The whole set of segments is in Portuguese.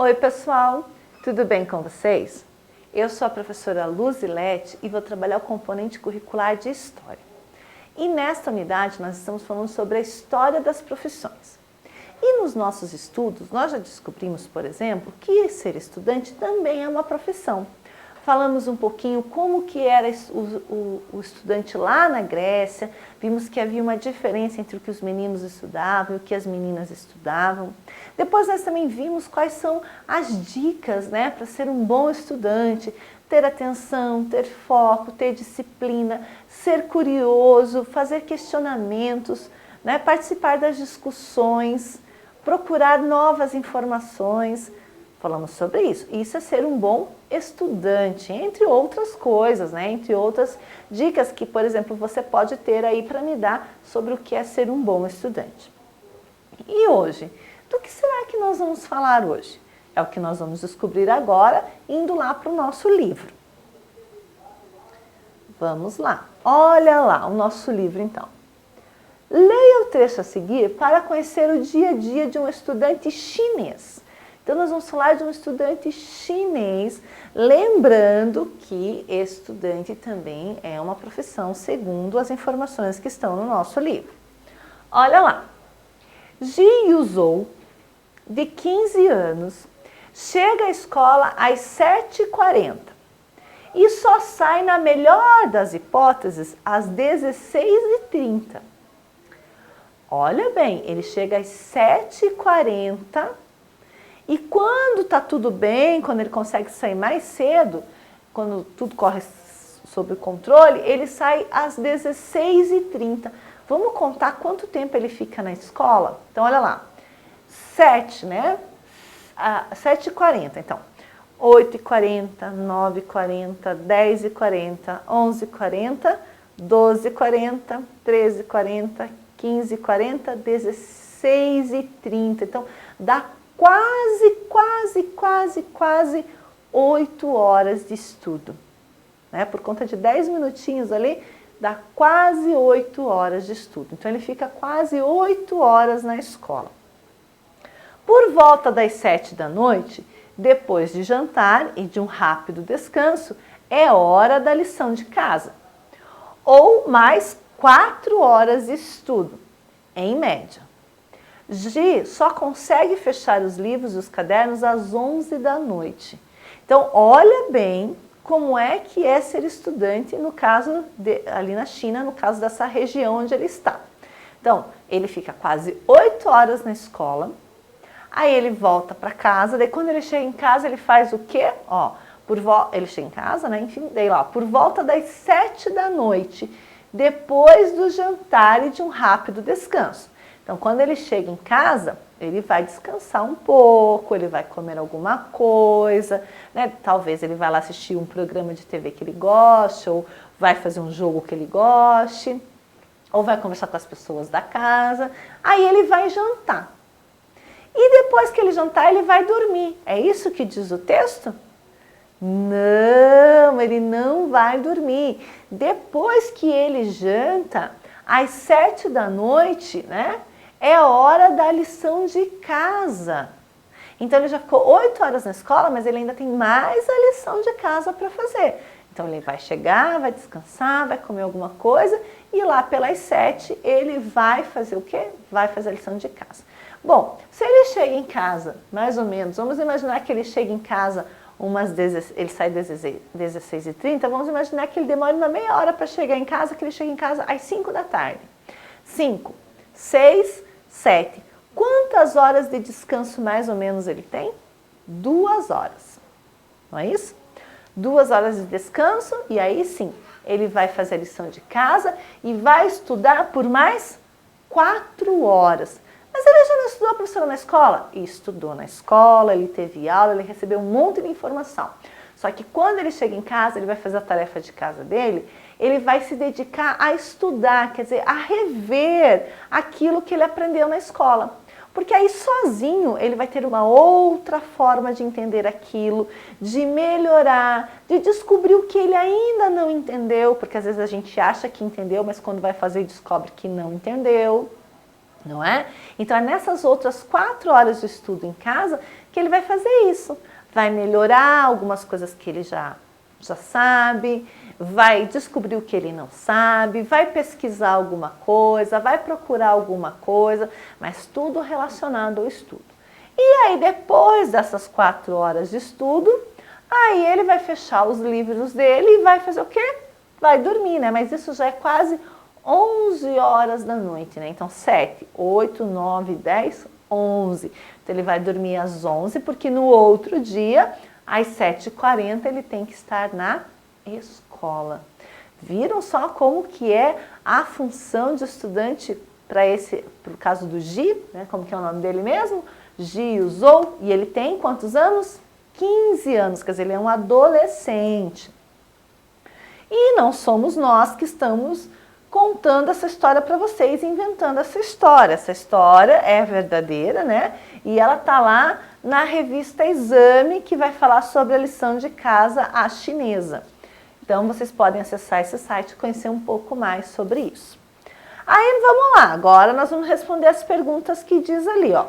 Oi pessoal, tudo bem com vocês? Eu sou a professora Luzilete e vou trabalhar o componente curricular de História. E nesta unidade nós estamos falando sobre a história das profissões. E nos nossos estudos nós já descobrimos, por exemplo, que ser estudante também é uma profissão. Falamos um pouquinho como que era o estudante lá na Grécia, vimos que havia uma diferença entre o que os meninos estudavam e o que as meninas estudavam. Depois nós também vimos quais são as dicas, para ser um bom estudante, ter atenção, ter foco, ter disciplina, ser curioso, fazer questionamentos, participar das discussões, procurar novas informações. Falamos sobre isso. Isso é ser um bom estudante, entre outras coisas, entre outras dicas que, por exemplo, você pode ter aí para me dar sobre o que é ser um bom estudante. E hoje, do que será que nós vamos falar hoje? É o que nós vamos descobrir agora, indo lá para o nosso livro. Vamos lá. Olha lá o nosso livro, então. Leia o trecho a seguir para conhecer o dia a dia de um estudante chinês. Então, nós vamos falar de um estudante chinês, lembrando que estudante também é uma profissão, segundo as informações que estão no nosso livro. Olha lá. Ji Yuzhou, de 15 anos, chega à escola às 7h40 e só sai, na melhor das hipóteses, às 16h30. Olha bem, ele chega às 7h40 e quando está tudo bem, quando ele consegue sair mais cedo, quando tudo corre sob controle, ele sai às 16h30. Vamos contar quanto tempo ele fica na escola? Então, olha lá. 7h40, então. 8h40, 9h40, 10h40, 11h40, 12h40, 13h40, 15h40, 16h30. Então, dá quase 8 horas de estudo. Por conta de 10 minutinhos ali, dá quase 8 horas de estudo. Então, ele fica quase 8 horas na escola. Por volta das 7 da noite, depois de jantar e de um rápido descanso, é hora da lição de casa. Ou mais 4 horas de estudo, em média. Ji só consegue fechar os livros e os cadernos às 11 da noite. Então, olha bem como é que é ser estudante, no caso, ali na China, no caso dessa região onde ele está. Então, ele fica quase 8 horas na escola, aí ele volta para casa, daí quando ele chega em casa, ele faz o quê? Ele chega em casa, enfim, daí lá, por volta das 7 da noite, depois do jantar e de um rápido descanso. Então, quando ele chega em casa, ele vai descansar um pouco, ele vai comer alguma coisa, Talvez ele vá lá assistir um programa de TV que ele goste, ou vai fazer um jogo que ele goste, ou vai conversar com as pessoas da casa. Aí ele vai jantar. E depois que ele jantar, ele vai dormir. É isso que diz o texto? Não, ele não vai dormir. Depois que ele janta, às 7 da noite, é hora da lição de casa. Então, ele já ficou 8 horas na escola, mas ele ainda tem mais a lição de casa para fazer. Então, ele vai chegar, vai descansar, vai comer alguma coisa e lá pelas 7 ele vai fazer o quê? Vai fazer a lição de casa. Bom, se ele chega em casa, mais ou menos, vamos imaginar que ele chega em casa ele sai às 16h30, vamos imaginar que ele demora uma meia hora para chegar em casa, que ele chega em casa às 5 da tarde. 5, 6, 7. Quantas horas de descanso mais ou menos ele tem? 2 horas. Não é isso? 2 horas de descanso e aí sim, ele vai fazer a lição de casa e vai estudar por mais 4 horas. Mas ele já não estudou, professora, na escola? Estudou na escola, ele teve aula, ele recebeu um monte de informação. Só que quando ele chega em casa, ele vai fazer a tarefa de casa dele, ele vai se dedicar a estudar, quer dizer, a rever aquilo que ele aprendeu na escola. Porque aí sozinho ele vai ter uma outra forma de entender aquilo, de melhorar, de descobrir o que ele ainda não entendeu, porque às vezes a gente acha que entendeu, mas quando vai fazer descobre que não entendeu. Não é? Então é nessas outras 4 horas de estudo em casa que ele vai fazer isso. Vai melhorar algumas coisas que ele já sabe, vai descobrir o que ele não sabe, vai pesquisar alguma coisa, vai procurar alguma coisa, mas tudo relacionado ao estudo. E aí depois dessas 4 horas de estudo, aí ele vai fechar os livros dele e vai fazer o quê? Vai dormir, né? Mas isso já é quase 11 horas da noite, né? Então 7, 8, 9, 10, 11. Então ele vai dormir às 11, porque no outro dia, às 7h40, ele tem que estar na escola. Viram só como que é a função de estudante para pro caso do Gi, né? Como que é o nome dele mesmo? Gi Zou, e ele tem quantos anos? 15 anos, quer dizer, ele é um adolescente. E não somos nós que estamos contando essa história para vocês, inventando essa história. Essa história é verdadeira, né? E ela tá lá na revista Exame, que vai falar sobre a lição de casa à chinesa. Então, vocês podem acessar esse site e conhecer um pouco mais sobre isso. Aí, vamos lá. Agora, nós vamos responder as perguntas que diz ali, ó.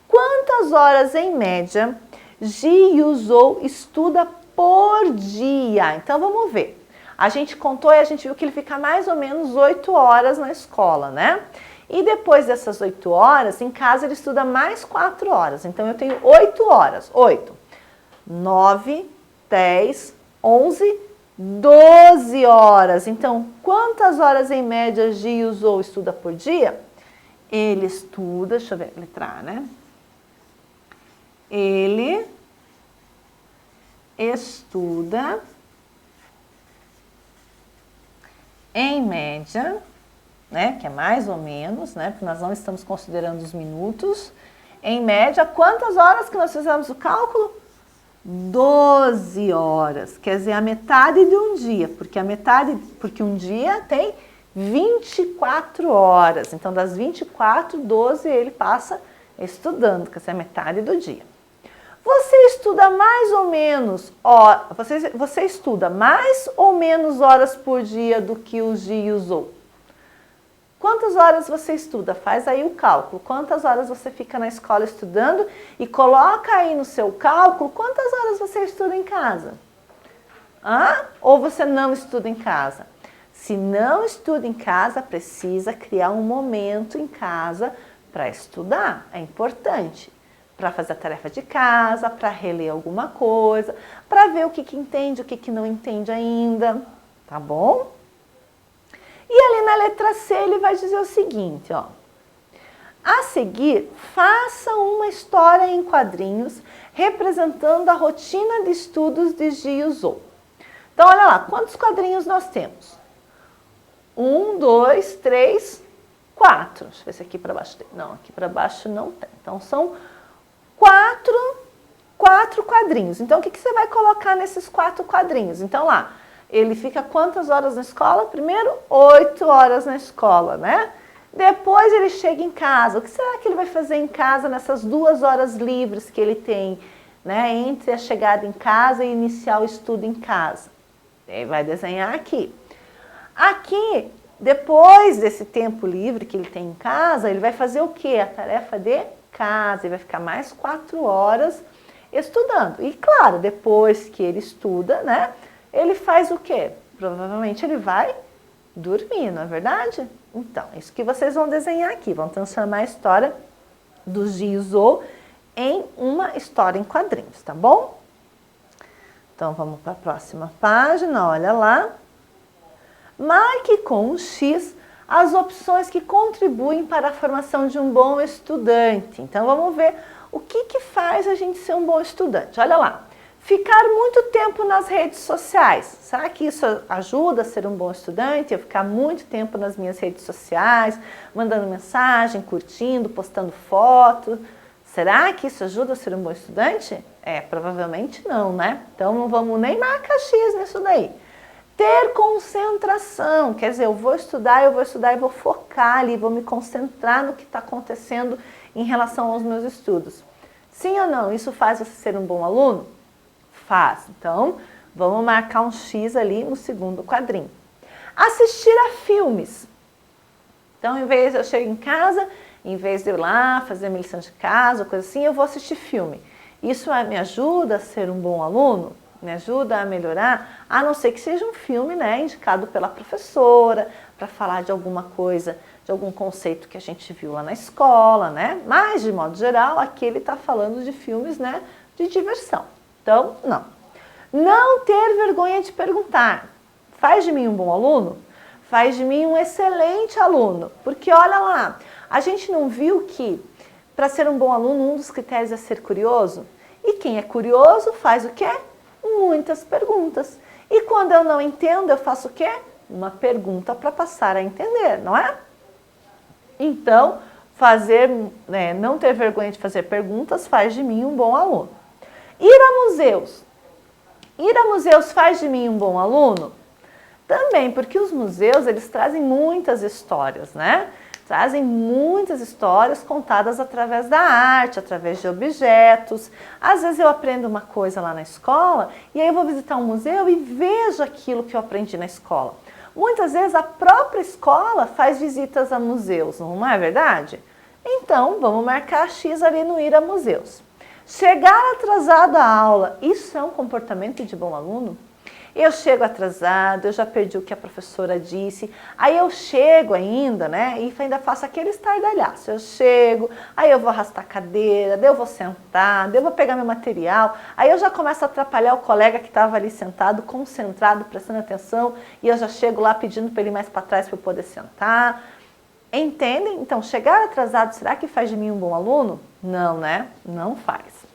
Quantas horas, em média, Ji Yuzhou estuda por dia? Então, vamos ver. A gente contou e a gente viu que ele fica mais ou menos 8 horas na escola, né? E depois dessas 8 horas, em casa ele estuda mais 4 horas. Então, eu tenho 8 horas. 8, 9, 10, 11, 12 horas. Então, quantas horas em média Ji Yuzhou estuda por dia? Ele estuda, deixa eu ver, letra A, né? Ele estuda em média, né, que é mais ou menos, né, porque nós não estamos considerando os minutos, em média, quantas horas que nós fizemos o cálculo? 12 horas, quer dizer, a metade de um dia, porque um dia tem 24 horas, então das 24, 12 ele passa estudando, quer dizer, a metade do dia. Você estuda mais ou menos, você estuda mais ou menos horas por dia do que o Ji Yuzhou? Quantas horas você estuda? Faz aí o cálculo. Quantas horas você fica na escola estudando e coloca aí no seu cálculo quantas horas você estuda em casa. Ou você não estuda em casa? Se não estuda em casa, precisa criar um momento em casa para estudar. É importante. Para fazer a tarefa de casa, para reler alguma coisa, para ver o que entende, o que não entende ainda, tá bom? E ali na letra C ele vai dizer o seguinte, ó. A seguir, faça uma história em quadrinhos representando a rotina de estudos de Ji Yuzhou. Então, olha lá, quantos quadrinhos nós temos? 1, 2, 3, 4. Deixa eu ver se aqui para baixo tem. Não, aqui para baixo não tem. Então, são 4 quadrinhos. Então, o que você vai colocar nesses 4 quadrinhos? Então, lá, ele fica quantas horas na escola? Primeiro, 8 horas na escola, né? Depois ele chega em casa. O que será que ele vai fazer em casa nessas 2 horas livres que ele tem, né? Entre a chegada em casa e iniciar o estudo em casa? Ele vai desenhar aqui. Aqui, depois desse tempo livre que ele tem em casa, ele vai fazer o quê? A tarefa de casa, ele vai ficar mais 4 horas estudando. E claro, depois que ele estuda, né, ele faz o quê? Provavelmente ele vai dormir, não é verdade? Então, isso que vocês vão desenhar aqui, vão transformar a história do Ji Yuzhou em uma história em quadrinhos, tá bom? Então, vamos para a próxima página, olha lá. Marque com um X as opções que contribuem para a formação de um bom estudante. Então, vamos ver o que faz a gente ser um bom estudante. Olha lá, ficar muito tempo nas redes sociais. Será que isso ajuda a ser um bom estudante? Eu ficar muito tempo nas minhas redes sociais, mandando mensagem, curtindo, postando foto. Será que isso ajuda a ser um bom estudante? Provavelmente não, né? Então, não vamos nem marcar X nisso daí. Ter concentração, quer dizer, eu vou estudar e vou focar ali, vou me concentrar no que está acontecendo em relação aos meus estudos. Sim ou não? Isso faz você ser um bom aluno? Faz. Então, vamos marcar um X ali no segundo quadrinho. Assistir a filmes. Então, em vez de eu chegar em casa, em vez de eu ir lá fazer minha lição de casa, coisa assim, eu vou assistir filme. Isso me ajuda a ser um bom aluno? Me ajuda a melhorar? A não ser que seja um filme, né, indicado pela professora, para falar de alguma coisa, de algum conceito que a gente viu lá na escola, né? Mas, de modo geral, aqui ele está falando de filmes, né, de diversão. Então, não. Não ter vergonha de perguntar. Faz de mim um bom aluno? Faz de mim um excelente aluno. Porque, olha lá, a gente não viu que, para ser um bom aluno, um dos critérios é ser curioso? E quem é curioso faz o quê? Muitas perguntas. E quando eu não entendo, eu faço o quê? Uma pergunta para passar a entender, não é? Então, não ter vergonha de fazer perguntas faz de mim um bom aluno. Ir a museus. Ir a museus faz de mim um bom aluno? Também, porque os museus, eles trazem muitas histórias, né? Trazem muitas histórias contadas através da arte, através de objetos. Às vezes eu aprendo uma coisa lá na escola e aí eu vou visitar um museu e vejo aquilo que eu aprendi na escola. Muitas vezes a própria escola faz visitas a museus, não é verdade? Então, vamos marcar X ali no ir a museus. Chegar atrasado à aula, isso é um comportamento de bom aluno? Eu chego atrasado, eu já perdi o que a professora disse, aí eu chego ainda, né, e ainda faço aquele estardalhaço. Eu chego, aí eu vou arrastar a cadeira, daí eu vou sentar, daí eu vou pegar meu material, aí eu já começo a atrapalhar o colega que estava ali sentado, concentrado, prestando atenção, e eu já chego lá pedindo para ele ir mais para trás para eu poder sentar. Entendem? Então, chegar atrasado, será que faz de mim um bom aluno? Não, né? Não faz.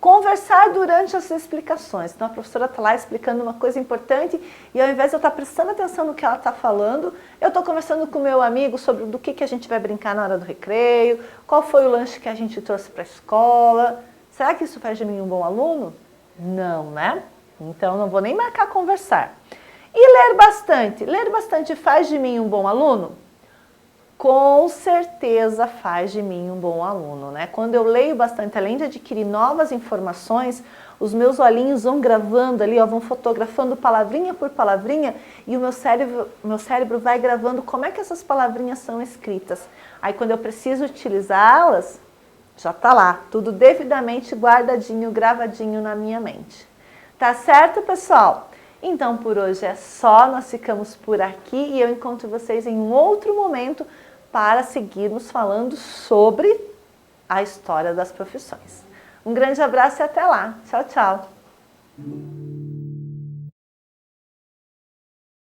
Conversar durante as explicações. Então a professora está lá explicando uma coisa importante e ao invés de eu estar prestando atenção no que ela está falando, eu estou conversando com o meu amigo sobre do que a gente vai brincar na hora do recreio, qual foi o lanche que a gente trouxe para a escola. Será que isso faz de mim um bom aluno? Não, né? Então não vou nem marcar conversar. E ler bastante. Ler bastante faz de mim um bom aluno? Com certeza faz de mim um bom aluno, né? Quando eu leio bastante, além de adquirir novas informações, os meus olhinhos vão gravando ali, ó, vão fotografando palavrinha por palavrinha e o meu cérebro vai gravando como é que essas palavrinhas são escritas. Aí quando eu preciso utilizá-las, já tá lá, tudo devidamente guardadinho, gravadinho na minha mente. Tá certo, pessoal? Então por hoje é só, nós ficamos por aqui e eu encontro vocês em um outro momento para seguirmos falando sobre a história das profissões. Um grande abraço e até lá. Tchau, tchau.